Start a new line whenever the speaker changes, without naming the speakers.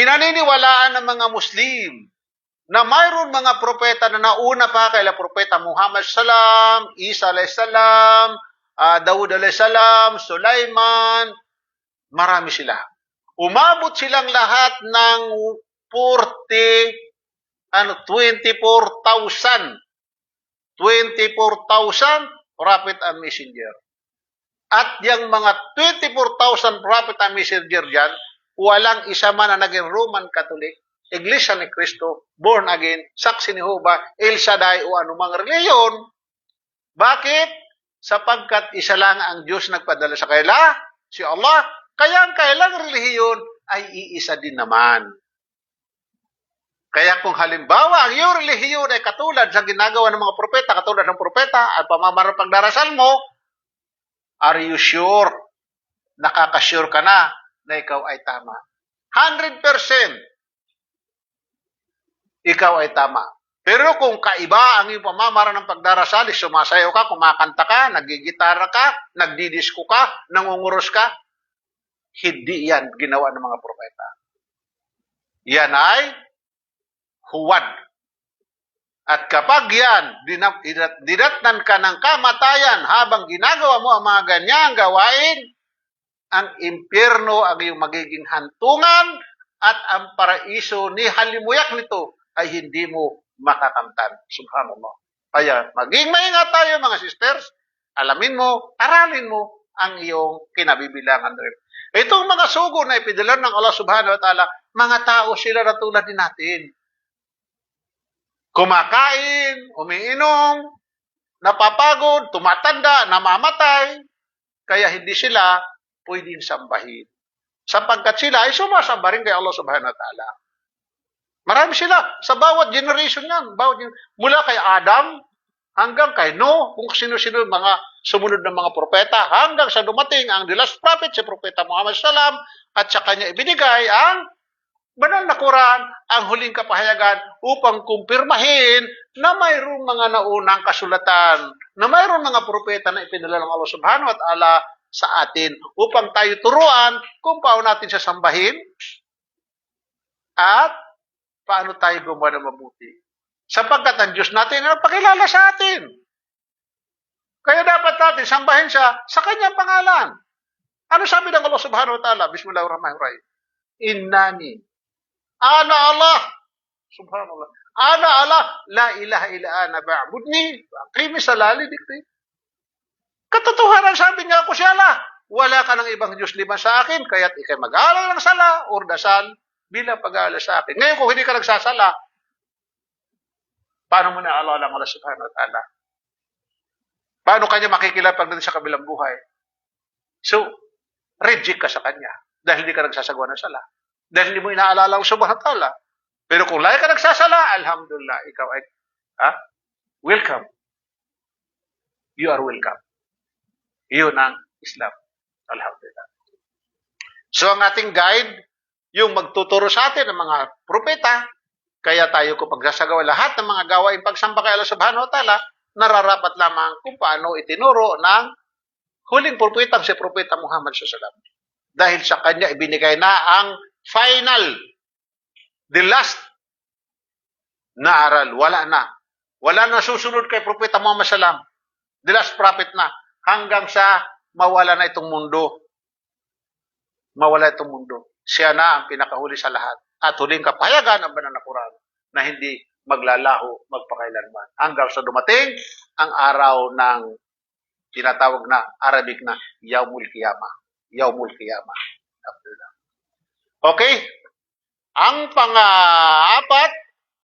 Pinaniniwalaan ng mga Muslim na mayroon mga propeta na nauna pa kay Propeta Muhammad salam, Isa alayhis salam, Dawud alayhis salam, Sulaiman, marami sila. Umabot silang lahat ng 24,000 prophet and messenger. At yung mga 24,000 prophet and messenger dyan, walang isa man na naging Roman Catholic, Iglesia ni Cristo, born again, Saksi ni Jehovah, El Shaddai o anumang reliyon. Bakit? Sapagkat isa lang ang Diyos nagpadala sa kaila, si Allah. Kaya ang kailang relihiyon ay iisa din naman. Kaya kung halimbawa ang iyong relihiyon ay katulad sa ginagawa ng mga propeta, katulad ng propeta at pamamarang pagdarasal mo, are you sure? Nakaka-sure ka na ikaw ay tama. 100% ikaw ay tama. Pero kung kaiba ang iyong pamamaraan ng pagdarasal, sumasayaw ka, kumakanta ka, nagigitara ka, nagdidisko ka, nangunguros ka, hindi yan ginawa ng mga propeta. Yan ay huwad. At kapag yan, dinatnan ka ng kamatayan habang ginagawa mo ang mga ganyang gawain, ang impyerno ang iyong magiging hantungan at ang paraiso ni halimuyak nito ay hindi mo makakamtan. Subhanallah. Kaya maging maingat tayo mga sisters, alamin mo, aralin mo ang iyong kinabibilangan rin. Itong mga sugo na ipidala ng Allah subhanahu wa ta'ala, mga tao sila na tulad din natin. Kumakain, umiinom, napapagod, tumatanda, namamatay, kaya hindi sila pwedeng sambahin. Sapagkat sila ay sumasamba rin kay Allah subhanahu wa ta'ala. Marami sila. Sa bawat generation yan. Mula kay Adam hanggang kay Noah, kung sino-sino mga sumunod ng mga propeta, hanggang sa dumating ang the last prophet, si Propeta Muhammad salam, at sa kanya ibinigay ang banal na Quran, ang huling kapahayagan upang kumpirmahin na mayroong mga naunang kasulatan, na mayroong mga propeta na ipinadala ng Allah subhanahu wa ta'ala sa atin upang tayo turuan kung paano natin siya sambahin at paano tayo gumawa ng mabuti. Sapagkat ang Diyos natin ay nagpakilala sa atin. Kaya dapat natin sambahin siya sa kanyang pangalan. Ano sabi ng Allah subhanahu wa ta'ala? Bismillahirrahmanirrahim. Innani. Ana Allah. Subhanallah. Ana Allah. La ilaha illa ana ba'budni. Aqimi salali dikti. Katotohanan sabi niya ako si Allah. Wala ka ng ibang Diyos liban sa akin, kaya't ikay mag-aalay ng sala or dasal bilang pag-aalay sa akin. Ngayon, kung hindi ka nagsasala, paano mo naaalala ang Allah subhanahu wa ta'ala? Paano kanya makikilala pagdating sa kabilang buhay? So, reject ka sa kanya dahil hindi ka nagsasagawa ng sala. Dahil hindi mo inaalala ang subhanahu wa ta'ala. Pero kung lagi ka nagsasala, alhamdulillah, ikaw ay welcome. You are welcome. Iyon ang Islam. Alhamdulillah. So, ang ating guide, yung magtuturo sa atin ng mga propeta, kaya tayo kung pagsasagawa lahat ng mga gawain pagsamba kay Allah subhanahu wa ta'ala, nararapat lamang kung paano itinuro ng huling propetang si Propeta Muhammad sallallahu. Dahil sa kanya ibinigay na ang final, the last na aral. Wala na. Wala na susunod kay Propeta Muhammad sallallahu. The last prophet na. Hanggang sa mawala na itong mundo. Mawala itong mundo. Siya na ang pinakahuli sa lahat. At huling kapahayagan ang banal na Quran na hindi maglalaho magpakailanman. Hanggang sa dumating ang araw ng tinatawag na Arabic na Yaumul Qiyamah. Yaumul Qiyamah. Okay? Ang pang-apat